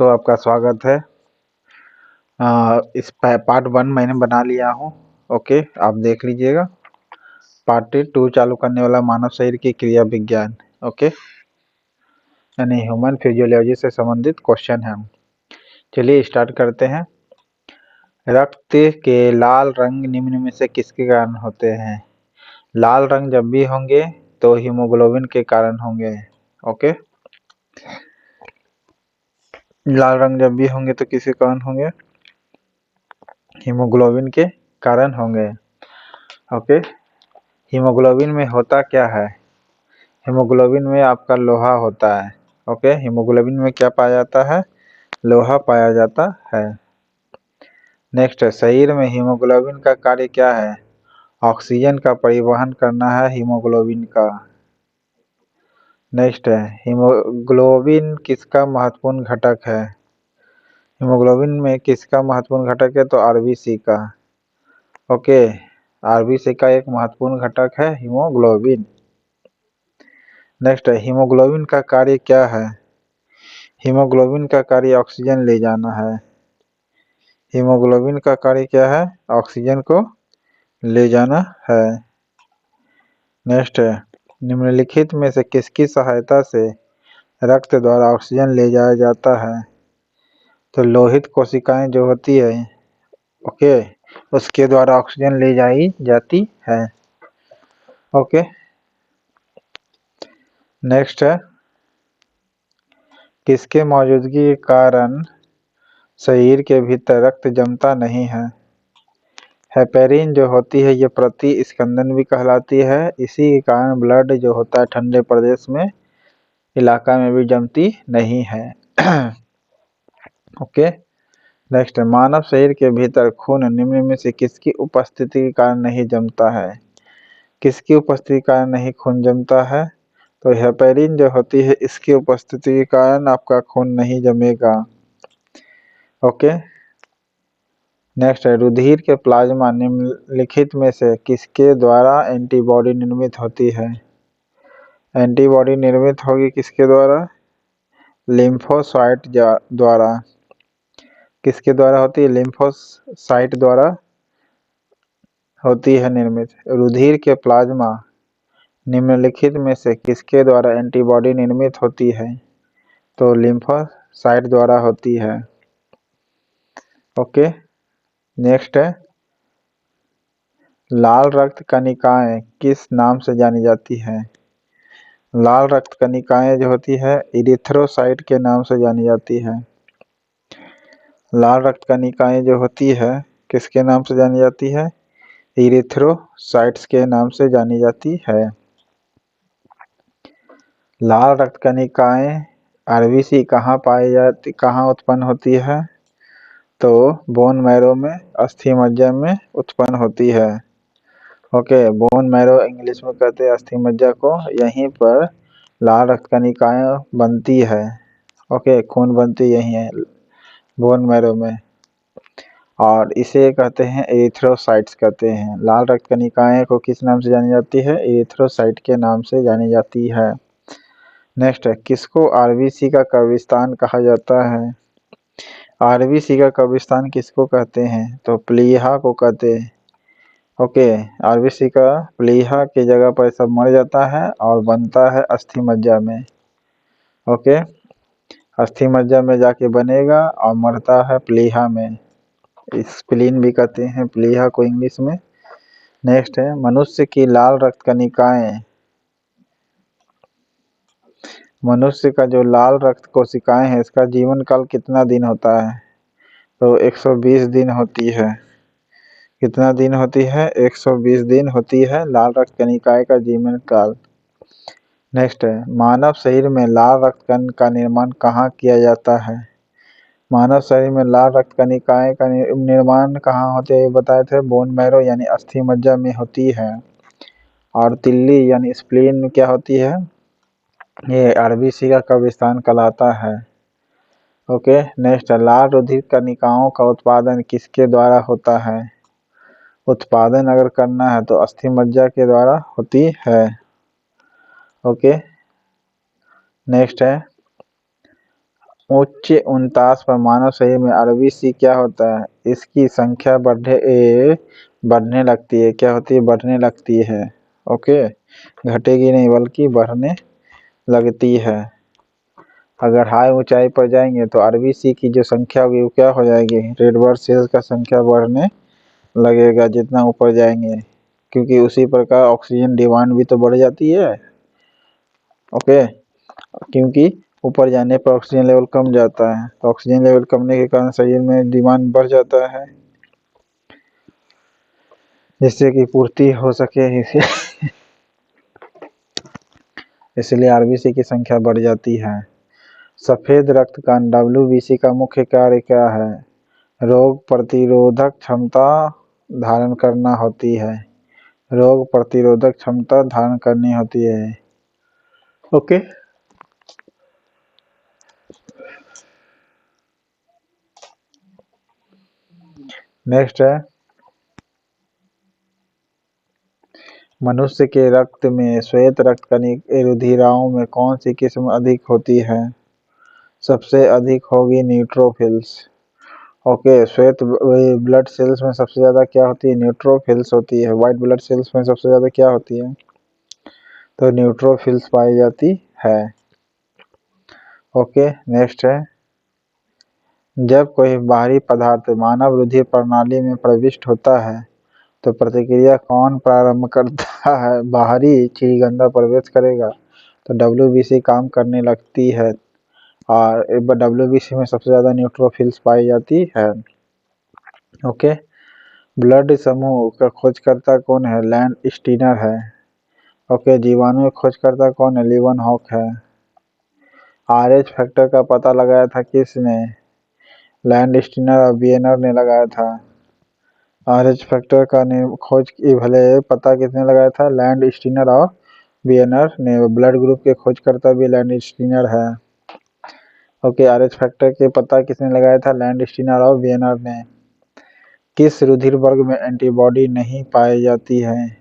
दोस्तों, आपका स्वागत है। इस पार्ट 1 मैंने बना लिया हूँ। ओके, आप देख लीजिएगा। पार्ट 2 चालू करने वाला मानव शरीर की क्रिया विज्ञान, ओके, यानी ह्यूमन फिजियोलॉजी से संबंधित क्वेश्चन है। चलिए स्टार्ट करते हैं। रक्त के लाल रंग निम्न में से किसके कारण होते हैं? लाल रंग जब भी होंगे तो हीमोग्लोबिन के कारण होंगे। ओके, लाल रंग जब भी होंगे तो किसके कारण होंगे? हीमोग्लोबिन के कारण होंगे। ओके, हीमोग्लोबिन में होता क्या है? हीमोग्लोबिन में आपका लोहा होता है। ओके, हीमोग्लोबिन में क्या पाया जाता है? लोहा पाया जाता है। नेक्स्ट है, शरीर में हीमोग्लोबिन का कार्य क्या है? ऑक्सीजन का परिवहन करना है हीमोग्लोबिन का। नेक्स्ट है, हीमोग्लोबिन किसका महत्वपूर्ण घटक है? हीमोग्लोबिन में किसका महत्वपूर्ण घटक है? तो आरबीसी का। ओके, आरबीसी का एक महत्वपूर्ण घटक है हीमोग्लोबिन। नेक्स्ट है, हीमोग्लोबिन का कार्य क्या है? हीमोग्लोबिन का कार्य ऑक्सीजन ले जाना है। हीमोग्लोबिन का कार्य क्या है? ऑक्सीजन को ले जाना है। नेक्स्ट है, निम्नलिखित में से किसकी सहायता से रक्त द्वारा ऑक्सीजन ले जाया जाता है? तो लोहित कोशिकाएं जो होती है, ओके, उसके द्वारा ऑक्सीजन ले जाई जाती है। ओके, नेक्स्ट है, किसके मौजूदगी के कारण शरीर के भीतर रक्त जमता नहीं है? हेपेरिन जो होती है ये प्रतिस्पंदन भी कहलाती है। इसी के कारण ब्लड जो होता है ठंडे प्रदेश में इलाका में भी जमती नहीं है। ओके, नेक्स्ट है, मानव शरीर के भीतर खून निम्न में से किसकी उपस्थिति के कारण नहीं जमता है? किसकी उपस्थिति के कारण नहीं खून जमता है? तो हेपेरिन जो होती है इसकी उपस्थिति के कारण आपका खून नहीं जमेगा। ओके, नेक्स्ट है, रुधिर के प्लाज्मा निम्नलिखित में से किसके द्वारा एंटीबॉडी निर्मित होती है? एंटीबॉडी निर्मित होगी किसके द्वारा? लिम्फोसाइट द्वारा। किसके द्वारा होती है? लिम्फोसाइट द्वारा होती है निर्मित। रुधिर के प्लाज्मा निम्नलिखित में से किसके द्वारा एंटीबॉडी निर्मित होती है? तो लिम्फोसाइट द्वारा होती है। ओके, नेक्स्ट है, लाल रक्त कणिकाएं किस नाम से जानी जाती है? लाल रक्त कणिकाएं जो होती है इरिथ्रोसाइट के नाम से जानी जाती है। लाल रक्त कणिकाएं जो होती है किसके नाम से जानी जाती है? इरिथ्रोसाइट्स के नाम से जानी जाती है। लाल रक्त कणिकाएं आरबीसी कहाँ उत्पन्न होती है? तो बोन मैरो में, अस्थि मज्जा में उत्पन्न होती है। ओके, बोन मैरो इंग्लिश में कहते हैं अस्थि मज्जा को। यहीं पर लाल रक्त कणिकाएं बनती है। ओके, खून बनती यही है बोन मैरो में, और इसे कहते हैं एरिथ्रोसाइट्स कहते हैं। लाल रक्त कणिकाएं को किस नाम से जानी जाती है? एरिथ्रोसाइट के नाम से जानी जाती है। नेक्स्ट है, किसको आरबीसी का कब्रिस्तान कहा जाता है? आरबीसी का कब्रिस्तान किसको कहते हैं? तो प्लीहा को कहते हैं। ओके, आरबीसी का प्लीहा की जगह पर सब मर जाता है और बनता है अस्थि मज्जा में। ओके, अस्थि मज्जा में जाके बनेगा और मरता है प्लीहा में। स्प्लीन भी कहते हैं प्लीहा को इंग्लिश में। नेक्स्ट है, मनुष्य की लाल रक्त कणिकाएं, मनुष्य का जो लाल रक्त कोशिकाएं हैं इसका जीवन काल कितना दिन होता है? तो 120 दिन होती है। कितना दिन होती है? 120 दिन होती है लाल रक्त कणिकाएं का जीवन काल। नेक्स्ट है, मानव शरीर में लाल रक्त कण का निर्माण कहाँ किया जाता है? मानव शरीर में लाल रक्त कणिकाएं का निर्माण कहाँ होते हैं? ये बताए थे बोन मैरो यानी अस्थि मज्जा में होती है। और तिल्ली यानी स्प्लीन क्या होती है? ये आरबीसी का कब्रिस्तान कहलाता है। ओके, नेक्स्ट, लाल रुधिर कणिकाओं का उत्पादन किसके द्वारा होता है? उत्पादन अगर करना है तो अस्थि मज्जा के द्वारा होती है। ओके, नेक्स्ट है, उच्च 49 पर मानव शरीर में आरबीसी क्या होता है? इसकी संख्या बढ़ने लगती है। क्या होती है? बढ़ने लगती है। ओके, घटेगी नहीं बल्कि बढ़ने लगती है। अगर हाई ऊंचाई पर जाएंगे तो आरबीसी की जो संख्या होगी वो क्या हो जाएगी? रेड ब्लड सेल्स का संख्या बढ़ने लगेगा जितना ऊपर जाएंगे, क्योंकि उसी प्रकार ऑक्सीजन डिमांड भी तो बढ़ जाती है। ओके, क्योंकि ऊपर जाने पर ऑक्सीजन लेवल कम जाता है, तो ऑक्सीजन लेवल कमने के कारण शरीर में डिमांड बढ़ जाता है, जिससे कि पूर्ति हो सके इसलिए आरबीसी की संख्या बढ़ जाती है। सफेद रक्त का डब्ल्यूबीसी का मुख्य कार्य क्या है? रोग प्रतिरोधक क्षमता धारण करना होती है। रोग प्रतिरोधक क्षमता धारण करनी होती है। ओके, नेक्स्ट है, मनुष्य के रक्त में श्वेत रक्त कणिक रुधिराओं में कौन सी किस्म अधिक होती है? सबसे अधिक होगी न्यूट्रोफिल्स। ओके, श्वेत ब्लड सेल्स में सबसे ज्यादा क्या होती है? न्यूट्रोफिल्स होती है। व्हाइट ब्लड सेल्स में सबसे ज्यादा क्या होती है? तो न्यूट्रोफिल्स पाई जाती है। ओके, नेक्स्ट है, जब कोई बाहरी पदार्थ मानव रुधिर प्रणाली में प्रविष्ट होता है तो प्रतिक्रिया कौन प्रारंभ करता है? बाहरी चीगंधा प्रवेश करेगा तो डब्ल्यूबीसी काम करने लगती है, और डब्ल्यूबीसी में सबसे ज्यादा न्यूट्रोफिल्स पाई जाती है। ओके, ब्लड समूह का खोजकर्ता कौन है? लैंड स्टीनर है। ओके, जीवाणु खोजकर्ता कौन है? लीवन हॉक है। आरएच फैक्टर का पता लगाया था किसने? लैंड स्टीनर और बियनर ने लगाया था। आरएच फैक्टर का खोज भले पता किसने लगाया था? लैंड स्टीनर और बियनर ने। ब्लड ग्रुप के खोजकर्ता भी लैंड स्टीनर है। ओके, आरएच फैक्टर के पता किसने लगाया था? लैंड स्टीनर और बियनर ने। किस रुधिर वर्ग में एंटीबॉडी नहीं पाई जाती है?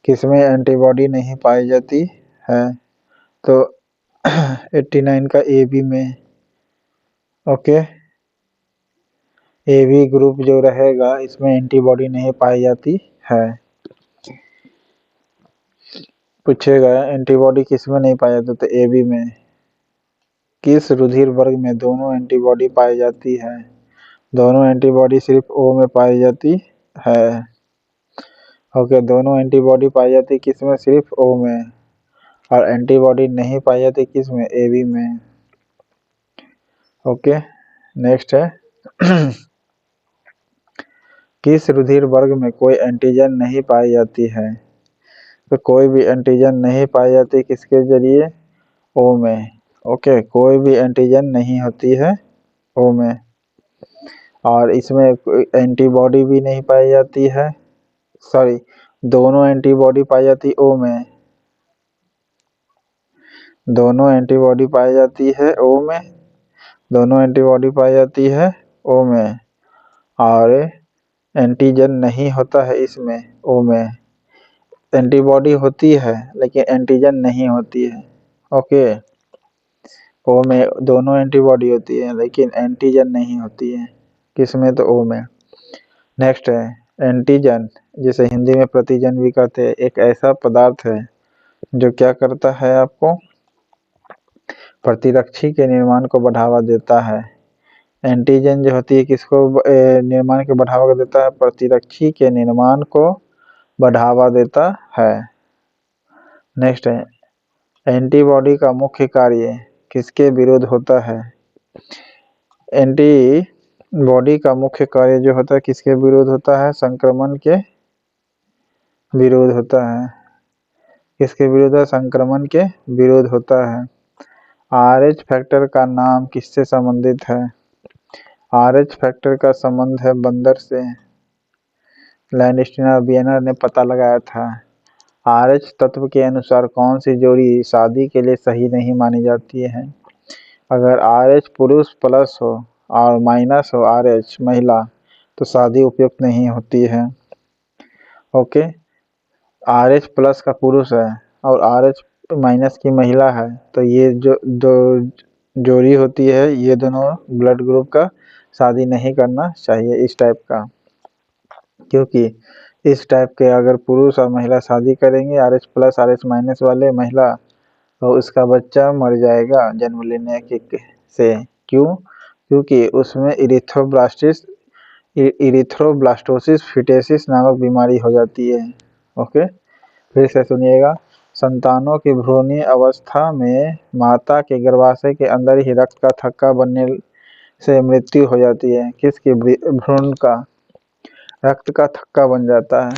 किसमें एंटीबॉडी नहीं पाई जाती है? तो 89 का ए बी में। ओके, ए बी ग्रुप जो रहेगा इसमें एंटीबॉडी नहीं पाई जाती है। पूछेगा एंटीबॉडी किसमें नहीं पाई जाती, तो ए बी में। किस रुधिर वर्ग में दोनों एंटीबॉडी पाई जाती है? दोनों एंटीबॉडी सिर्फ ओ में पाई जाती है। ओके, दोनों एंटीबॉडी पाई जाती किसमें? सिर्फ ओ में। और एंटीबॉडी नहीं पाई जाती किसमें? ए बी में। ओके, नेक्स्ट है किस रुधिर वर्ग में कोई एंटीजन नहीं पाई जाती है? तो कोई भी एंटीजन नहीं पाई जाती किसके जरिए? ओ में। ओके, कोई भी एंटीजन नहीं होती है ओ में, और इसमें एंटीबॉडी भी नहीं पाई जाती है। सॉरी, दोनों एंटीबॉडी पाई जाती ओ में। दोनों एंटीबॉडी पाई जाती है ओ में। दोनों एंटीबॉडी पाई जाती है ओ में, और एंटीजन नहीं होता है इसमें ओ में। एंटीबॉडी होती है लेकिन एंटीजन नहीं होती है। ओके, ओ में दोनों एंटीबॉडी होती है लेकिन एंटीजन नहीं होती है किसमें? तो ओ में। नेक्स्ट है, एंटीजन जिसे हिंदी में प्रतिजन भी कहते हैं, एक ऐसा पदार्थ है जो क्या करता है? आपको प्रतिरक्षी के निर्माण को बढ़ावा देता है। एंटीजन जो होती है किसको निर्माण के बढ़ावा देता है? प्रतिरक्षी के निर्माण को बढ़ावा देता है। नेक्स्ट है, एंटीबॉडी का मुख्य कार्य किसके विरुद्ध होता है? एंटीबॉडी का मुख्य कार्य जो होता है किसके विरुद्ध होता है? संक्रमण के विरुद्ध होता है। किसके विरुद्ध है? संक्रमण के विरुद्ध होता है। आरएच फैक्टर का नाम किससे संबंधित है? आरएच फैक्टर का संबंध है बंदर से। लैंडस्टीनर बियनर ने पता लगाया था। आरएच तत्व के अनुसार कौन सी जोड़ी शादी के लिए सही नहीं मानी जाती है? अगर आरएच पुरुष प्लस हो और माइनस हो आरएच महिला, तो शादी उपयुक्त नहीं होती है। ओके, आरएच प्लस का पुरुष है और आरएच माइनस की महिला है, तो ये जो जोड़ी होती है, ये दोनों ब्लड ग्रुप का शादी नहीं करना चाहिए इस टाइप का, क्योंकि इस टाइप के अगर पुरुष और महिला शादी करेंगे RH प्लस RH माइनस वाले महिला, तो उसका बच्चा मर जाएगा जन्म लेने के से। क्यों? क्योंकि उसमें इरिथ्रोब्लास्टोसिस फिटेसिस नामक बीमारी हो जाती है। ओके, फिर से सुनिएगा। संतानों की भ्रूणीय अवस्था में माता के गर्भाशय के अंदर ही रक्त का थक्का बनने से मृत्यु हो जाती है। किसकी? भ्रूण का रक्त का थक्का बन जाता है।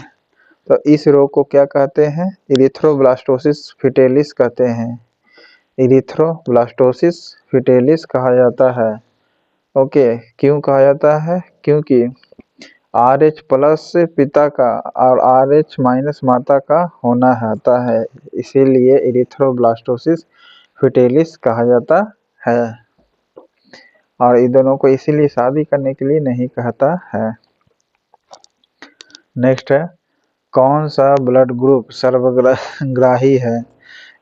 तो इस रोग को क्या कहते हैं? इरिथ्रोब्लास्टोसिस फिटेलिस कहते हैं। इरिथ्रोब्लास्टोसिस फिटेलिस कहा जाता है। ओके, क्यों कहा जाता है? क्योंकि RH प्लस पिता का और RH माइनस माता का होना आता है, इसीलिए इरिथ्रोब्लास्टोसिस फिटेलिस कहा जाता है। और इन दोनों को इसीलिए शादी करने के लिए नहीं कहता है। नेक्स्ट है, कौन सा ब्लड ग्रुप सर्वग्राही है,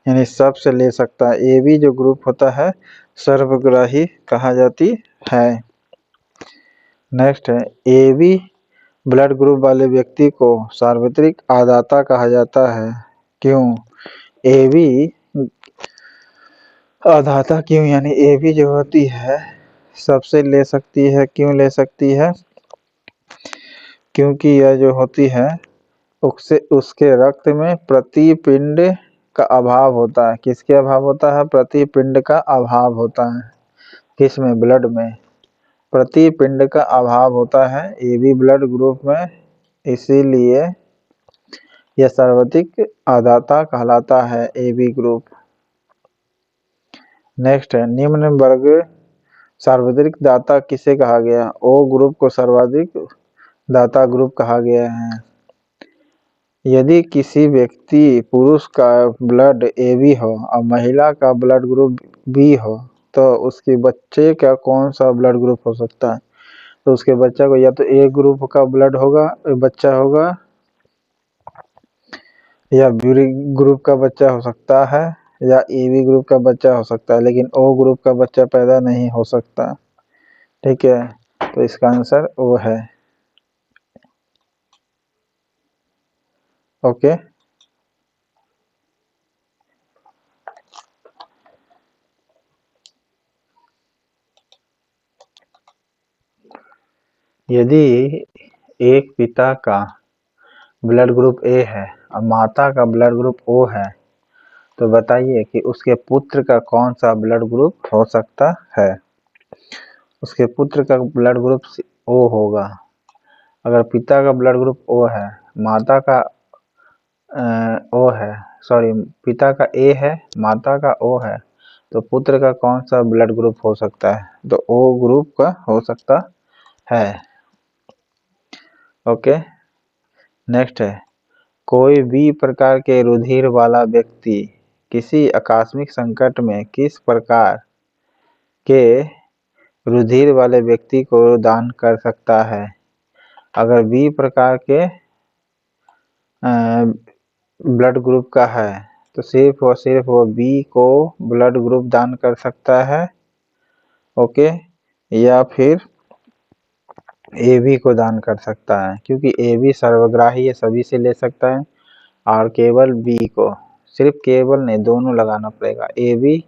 यानी सबसे ले सकता है? AB जो ग्रुप होता है सर्वग्राही कहा जाती है। नेक्स्ट है, AB ब्लड ग्रुप वाले व्यक्ति को सार्वत्रिक आदाता कहा जाता है। क्यों? AB आदाता क्यों, यानी AB जो होती है सबसे ले सकती है। क्यों ले सकती है? क्योंकि यह जो होती है उसके रक्त में प्रतिपिंड का अभाव होता है। किसके अभाव होता है? प्रतिपिंड का अभाव होता है। किसमें? ब्लड में प्रतिपिंड का अभाव होता है AB ब्लड ग्रुप में, इसीलिए यह सर्वाधिक आदाता कहलाता है AB ग्रुप। नेक्स्ट है, निम्न वर्ग सर्वाधिक दाता किसे कहा गया? O ग्रुप को सर्वाधिक दाता ग्रुप कहा गया है। यदि किसी व्यक्ति पुरुष का ब्लड AB हो और महिला का ब्लड ग्रुप B हो, तो उसके बच्चे का कौन सा ब्लड ग्रुप हो सकता है? तो उसके बच्चा को या तो A ग्रुप का ब्लड होगा, बच्चा होगा, या B ग्रुप का बच्चा हो सकता है, या AB ग्रुप का बच्चा हो सकता है, लेकिन O ग्रुप का बच्चा पैदा नहीं हो सकता। ठीक है, तो इसका आंसर O है। ओके, यदि एक पिता का ब्लड ग्रुप A है और माता का ब्लड ग्रुप O है, तो बताइए कि उसके पुत्र का कौन सा ब्लड ग्रुप हो सकता है? उसके पुत्र का ब्लड ग्रुप O होगा। अगर पिता का ब्लड ग्रुप O है, माता का O है, सॉरी, पिता का A है, माता का O है, तो पुत्र का कौन सा ब्लड ग्रुप हो सकता है? तो O ग्रुप का हो सकता है। ओके, नेक्स्ट है, कोई भी प्रकार के रुधिर वाला व्यक्ति किसी आकस्मिक संकट में किस प्रकार के रुधिर वाले व्यक्ति को दान कर सकता है? अगर B प्रकार के ब्लड ग्रुप का है, तो सिर्फ और सिर्फ वो B को ब्लड ग्रुप दान कर सकता है। ओके, या फिर AB को दान कर सकता है, क्योंकि AB सर्वग्राही है, सभी से ले सकता है, और केवल B को, सिर्फ केवल नहीं, दोनों लगाना पड़ेगा, AB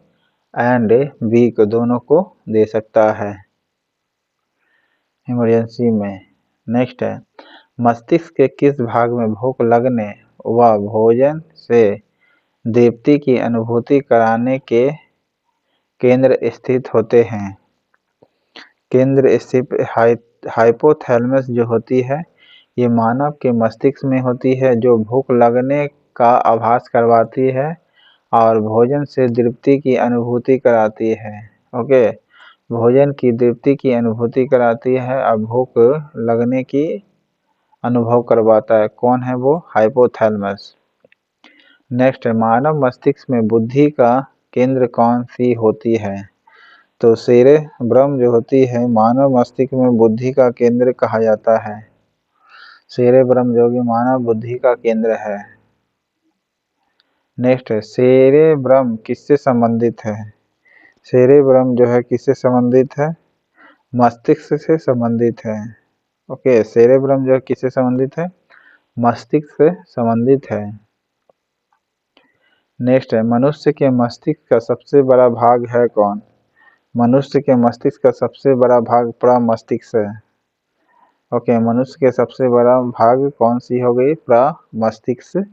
एंड B को, दोनों को दे सकता है इमरजेंसी में। नेक्स्ट है, मस्तिष्क के किस भाग में भूख लगने व भोजन से दीप्ति की अनुभूति कराने के केंद्र स्थित होते हैं? केंद्र स्थित हाइपोथैलेमस जो होती है, ये मानव के मस्तिष्क में होती है, जो भूख लगने का आभास करवाती है और भोजन से तृप्ति की अनुभूति कराती है। ओके, भोजन की तृप्ति की अनुभूति कराती है और भूख लगने की अनुभव करवाता है। कौन है वो? हाइपोथैलेमस। नेक्स्ट है, मानव मस्तिष्क में बुद्धि का केंद्र कौन सी होती है? तो सेरेब्रम जो होती है मानव मस्तिष्क में बुद्धि का केंद्र कहा जाता है। सेरेब्रम जो कि मानव बुद्धि का केंद्र है। नेक्स्ट है, सेरेब्रम किससे संबंधित है? सेरेब्रम जो है किससे संबंधित है? मस्तिष्क से संबंधित है। ओके, सेरेब्रम जो है किससे संबंधित है? मस्तिष्क से संबंधित है। नेक्स्ट है, मनुष्य के मस्तिष्क का सबसे बड़ा भाग है कौन? मनुष्य के मस्तिष्क का सबसे बड़ा भाग प्रमस्तिष्क है। ओके, मनुष्य के सबसे बड़ा भाग कौन सी हो गई? प्रमस्तिष्क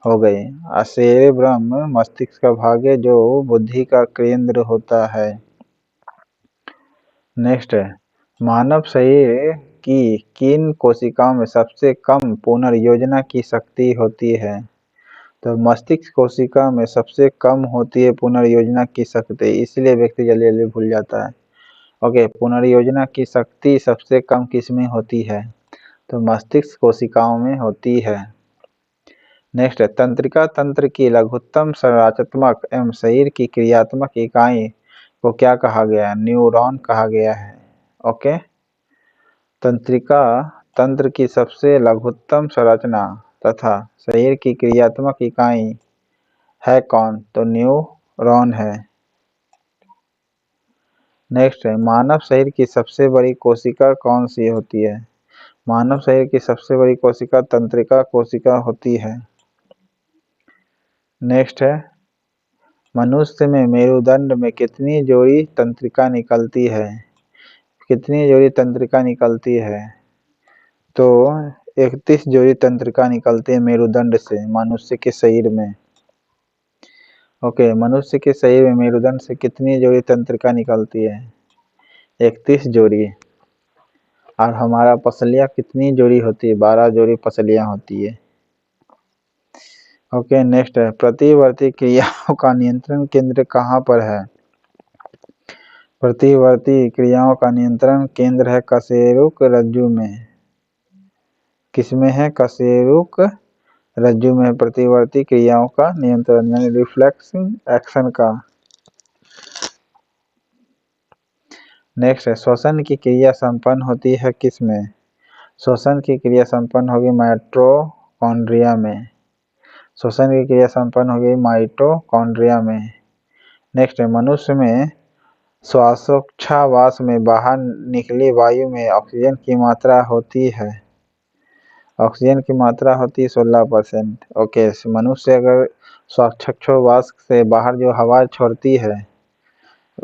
हो गई। सेरेब्रम मस्तिष्क का भाग है जो बुद्धि का केंद्र होता है। नेक्स्ट है, मानव शरीर की किन कोशिकाओं में सबसे कम पुनर्योजना की शक्ति होती है? तो मस्तिष्क कोशिका में सबसे कम होती है पुनर्योजना की शक्ति, इसलिए व्यक्ति जल्दी जल्दी भूल जाता है। ओके, पुनर्योजना की शक्ति सबसे कम किसमें होती है? तो मस्तिष्क कोशिकाओं में होती है। नेक्स्ट है, तंत्रिका तंत्र की लघुत्तम संरचनात्मक एवं शरीर की क्रियात्मक इकाई को क्या कहा गया है? न्यूरॉन कहा गया है। ओके, तंत्रिका तंत्र की सबसे लघुत्तम संरचना तथा शरीर की क्रियात्मक इकाई है कौन? तो न्यूरॉन है। नेक्स्ट है, मानव शरीर की सबसे बड़ी कोशिका कौन सी होती है? मानव शरीर की सबसे बड़ी कोशिका तंत्रिका कोशिका होती है। नेक्स्ट है, मनुष्य में मेरुदंड में कितनी जोड़ी तंत्रिका निकलती है? कितनी जोड़ी तंत्रिका निकलती है? तो 31 जोड़ी तंत्रिका निकलती है मेरुदंड से मनुष्य के शरीर में। ओके, मनुष्य के शरीर में मेरुदंड से कितनी जोड़ी तंत्रिका निकलती है? 31 जोड़ी। और हमारा पसलियाँ कितनी जोड़ी होती है? 12 जोड़ी पसलियाँ होती है। ओके, नेक्स्ट है, प्रतिवर्ती क्रियाओं का नियंत्रण केंद्र कहाँ पर है? प्रतिवर्ती क्रियाओं का नियंत्रण केंद्र है कशेरुक रज्जु में। किसमें है? कशेरुक रज्जु में प्रतिवर्ती क्रियाओं का नियंत्रण यानी रिफ्लेक्सिंग एक्शन का। नेक्स्ट है, श्वसन की क्रिया संपन्न होती है किसमें? श्वसन की क्रिया संपन्न होगी माइटोकॉन्ड्रिया में। श्वसन की क्रिया संपन्न होगी माइटोकॉन्ड्रिया में। नेक्स्ट है, मनुष्य में श्वासोच्छ्वास में बाहर निकली वायु में ऑक्सीजन की मात्रा होती है। ऑक्सीजन की मात्रा होती है 16%। ओके, मनुष्य अगर श्वासोच्छ्वास से बाहर जो हवा छोड़ती है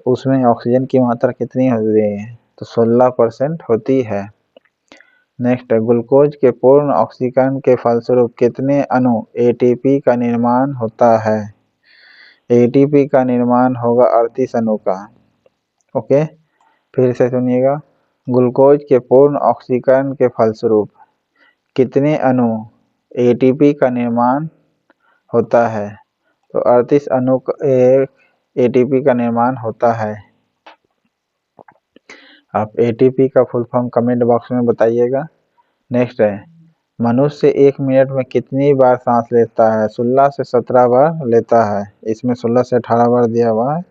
उसमें ऑक्सीजन की मात्रा कितनी होती है? तो 16% होती है। नेक्स्ट है, ग्लूकोज के पूर्ण ऑक्सीकरण के फलस्वरूप कितने अणु एटीपी का निर्माण होता है? एटीपी का निर्माण होगा 38 अणु का। ओके, फिर से सुनिएगा, ग्लूकोज के पूर्ण ऑक्सीकरण के फलस्वरूप कितने अणु एटीपी का निर्माण होता है? तो 38 अणु एटीपी का निर्माण होता है। आप एटीपी का फुल फॉर्म कमेंट बॉक्स में बताइएगा। नेक्स्ट है, मनुष्य 1 मिनट में कितनी बार सांस लेता है? 16 से 17 बार लेता है। इसमें 16 से 18 बार दिया हुआ है।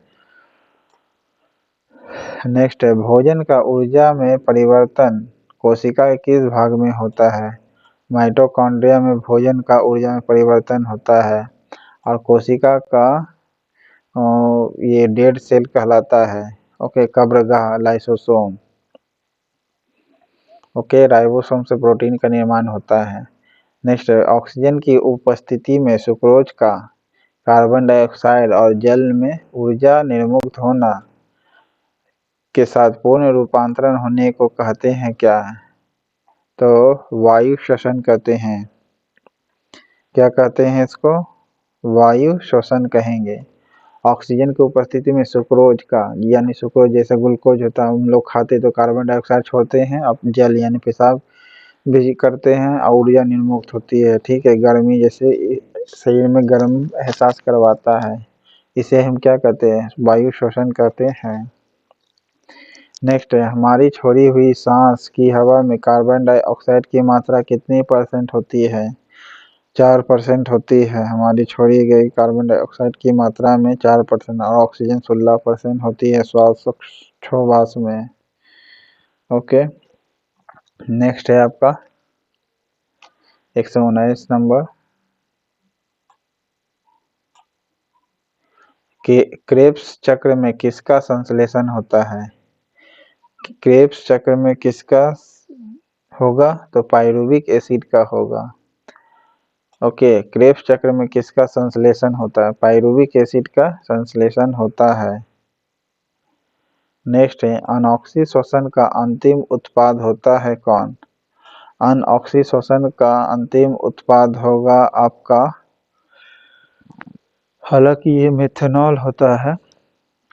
नेक्स्ट है, भोजन का ऊर्जा में परिवर्तन कोशिका के किस भाग में होता है? माइटोकॉन्ड्रिया में भोजन का ऊर्जा में परिवर्तन होता है और कोशिका का ये डेड सेल कहलाता है। ओके, कब्रगाह लाइसोसोम। ओके, राइबोसोम से प्रोटीन का निर्माण होता है। नेक्स्ट है, ऑक्सीजन की उपस्थिति में सुक्रोज का कार्बन डाइऑक्साइड और जल में ऊर्जा निर्मुक्त होना के साथ पूर्ण रूपांतरण होने को कहते हैं क्या? तो वायु श्वसन कहते हैं। क्या कहते हैं इसको? वायु श्वसन कहेंगे। ऑक्सीजन की उपस्थिति में सुक्रोज का यानी सुक्रोज जैसे ग्लूकोज होता है, हम लोग खाते तो कार्बन डाइऑक्साइड छोड़ते हैं, अब जल यानी पेशाब भी करते हैं और ऊर्जा निर्मुक्त होती है। ठीक है, गर्मी जैसे शरीर में गर्म एहसास करवाता है, इसे हम क्या कहते हैं? वायु श्वसन कहते हैं। नेक्स्ट है, हमारी छोड़ी हुई सांस की हवा में कार्बन डाइऑक्साइड की मात्रा कितनी % होती है? 4% होती है। हमारी छोड़ी गई कार्बन डाइऑक्साइड की मात्रा में 4% और ऑक्सीजन 16% होती है श्वासोच्छ्वास में। ओके, नेक्स्ट है आपका 119 नंबर, कि क्रेब्स चक्र में किसका संश्लेषण होता है? क्रेब्स चक्र में किसका होगा? तो पाइरुविक एसिड का होगा। ओके, क्रेब्स चक्र में किसका संश्लेषण होता है? पाइरुविक एसिड का संश्लेषण होता है। नेक्स्ट है, अनऑक्सीशोषण का अंतिम उत्पाद होता है कौन? अनऑक्सीशोषण का अंतिम उत्पाद होगा आपका, हालांकि ये मेथनॉल होता है।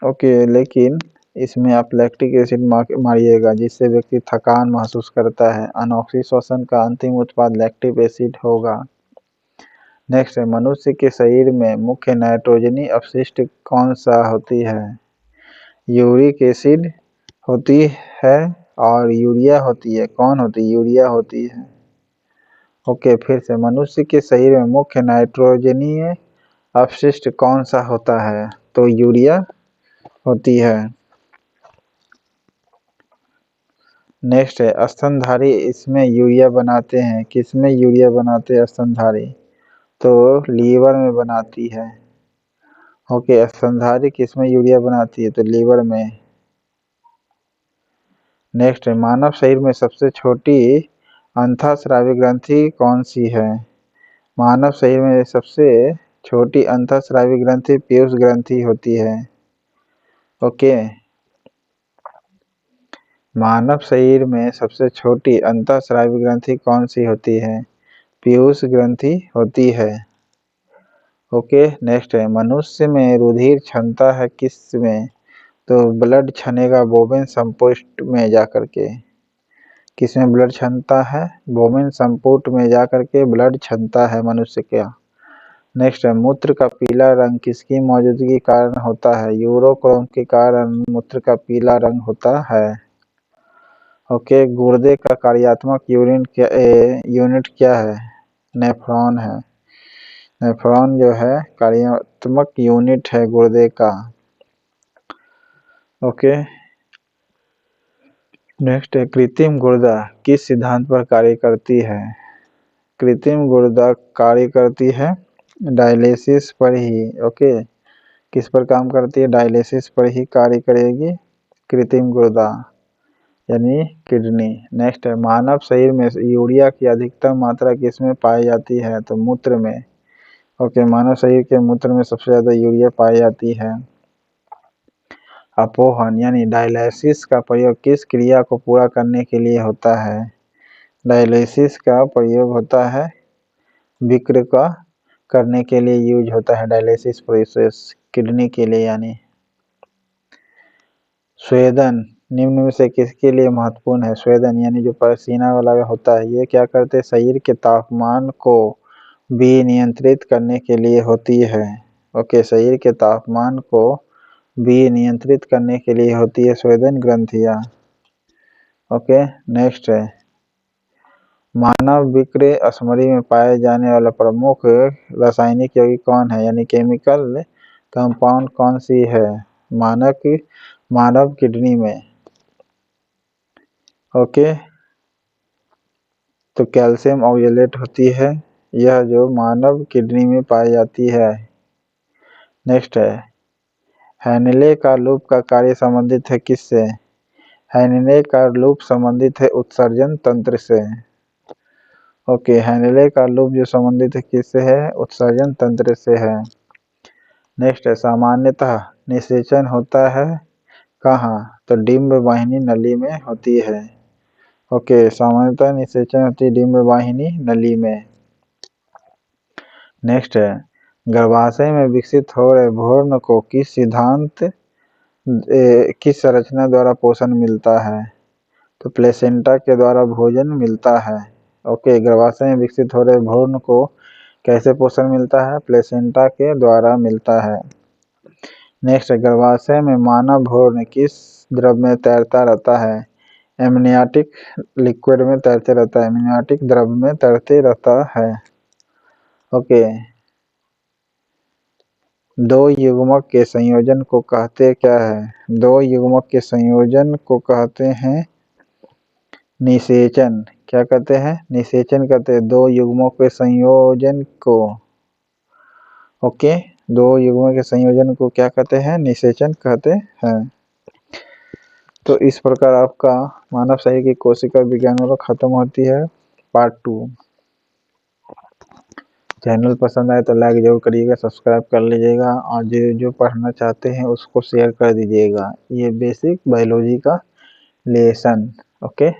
ओके, लेकिन इसमें आप लैक्टिक एसिड मारिएगा जिससे व्यक्ति थकान महसूस करता है। अनऑक्सीशोषण का अंतिम उत्पाद लैक्टिक एसिड होगा। नेक्स्ट है, मनुष्य के शरीर में मुख्य नाइट्रोजनी अपशिष्ट कौन सा होती है? यूरिक एसिड होती है और यूरिया होती है। कौन होती है? यूरिया होती है। ओके, फिर से, मनुष्य के शरीर में मुख्य नाइट्रोजनीय अपशिष्ट कौन सा होता है? तो यूरिया होती है। नेक्स्ट है, स्तनधारी इसमें यूरिया बनाते हैं। किसमें यूरिया बनाते हैं स्तनधारी? तो लीवर में बनाती है। ओके, स्तनधारी किसमें यूरिया बनाती है? तो लीवर में। नेक्स्ट है, मानव शरीर में सबसे छोटी अंतःस्रावी ग्रंथि कौन सी है? मानव शरीर में सबसे छोटी अंतःस्रावी ग्रंथि पीयूष ग्रंथि होती है। ओके, मानव शरीर में सबसे छोटी अंतःस्रावी ग्रंथि कौन सी होती है? पीयूष ग्रंथि होती है। ओके, नेक्स्ट है, मनुष्य में रुधिर क्षमता है किस में? तो ब्लड छनेगा बोवेन संपुट में जाकर के। किसमें ब्लड क्षमता है? बोवेन संपुट में जाकर के ब्लड क्षमता है मनुष्य का। नेक्स्ट है, मूत्र का पीला रंग किसकी मौजूदगी के कारण होता है? यूरोक्रोम के कारण मूत्र का पीला रंग होता है। ओके, गुर्दे का कार्यात्मक यूनिट क्या है? नेफ्रॉन है। नेफ्रॉन जो है कार्यात्मक यूनिट है गुर्दे का। ओके, नेक्स्ट है, कृत्रिम गुर्दा किस सिद्धांत पर कार्य करती है? कृत्रिम गुर्दा कार्य करती है डायलिसिस पर ही। ओके, किस पर काम करती है? डायलिसिस पर ही कार्य करेगी कृत्रिम गुर्दा, यानी किडनी। नेक्स्ट है, मानव शरीर में यूरिया की अधिकतम मात्रा किसमें पाई जाती है? तो मूत्र में। ओके, मानव शरीर के मूत्र में सबसे ज्यादा यूरिया पाई जाती है। अपोहन यानी डायलिसिस का प्रयोग किस क्रिया को पूरा करने के लिए होता है? डायलिसिस का प्रयोग होता है विक्र का करने के लिए यूज होता है डायलिसिस प्रोसेस, किडनी के लिए यानी। स्वेदन निम्न में से किसके लिए महत्वपूर्ण है? स्वेदन यानी जो पसीना वाला होता है, ये क्या करते हैं? शरीर के तापमान को भी नियंत्रित करने के लिए होती है। ओके, शरीर के तापमान को भी नियंत्रित करने के लिए होती है स्वेदन ग्रंथियां। ओके, नेक्स्ट है, मानव विक्र अश्मरी में पाए जाने वाला प्रमुख रासायनिक यौगिक कौन है? यानी केमिकल कंपाउंड कौन सी है मानव किडनी में? ओके, तो कैल्शियम ऑक्जेलेट होती है, यह जो मानव किडनी में पाई जाती है। नेक्स्ट है, हैनले का लूप का कार्य संबंधित है किससे? हैनले का लूप संबंधित है उत्सर्जन तंत्र से। ओके, हैनले का लूप जो संबंधित है किससे है? उत्सर्जन तंत्र से है। नेक्स्ट है, सामान्यतः निषेचन होता है कहाँ? तो डिंब वाहिनी नली में होती है। ओके, सामान्यतः निषेचन होती है डिंब वाहिनी नली में। नेक्स्ट है, गर्भाशय में विकसित हो रहे भ्रूण को किस संरचना द्वारा पोषण मिलता है? तो प्लेसेंटा के द्वारा भोजन मिलता है। ओके, गर्भाशय में विकसित हो रहे भ्रूण को कैसे पोषण मिलता है? प्लेसेंटा के द्वारा मिलता है। नेक्स्ट, गर्भाशय में मानव भ्रूण किस द्रव में तैरता रहता है? एमनियाटिक लिक्विड में तैरते रहता है, एमनियाटिक द्रव में तैरते रहता है। ओके, दो युग्मक के संयोजन को कहते क्या है? दो युग्मक के संयोजन को कहते हैं निषेचन। क्या कहते हैं? निषेचन कहते हैं दो युग्मों के संयोजन को। ओके, दो युग्मों के संयोजन को क्या कहते हैं? निषेचन कहते हैं। तो इस प्रकार आपका मानव शरीर की कोशिका विज्ञान वाला खत्म होती है पार्ट 2। चैनल पसंद आए तो लाइक जरूर करिएगा, सब्सक्राइब कर लीजिएगा और जो पढ़ना चाहते हैं उसको शेयर कर दीजिएगा। ये बेसिक बायोलॉजी का लेसन। ओके।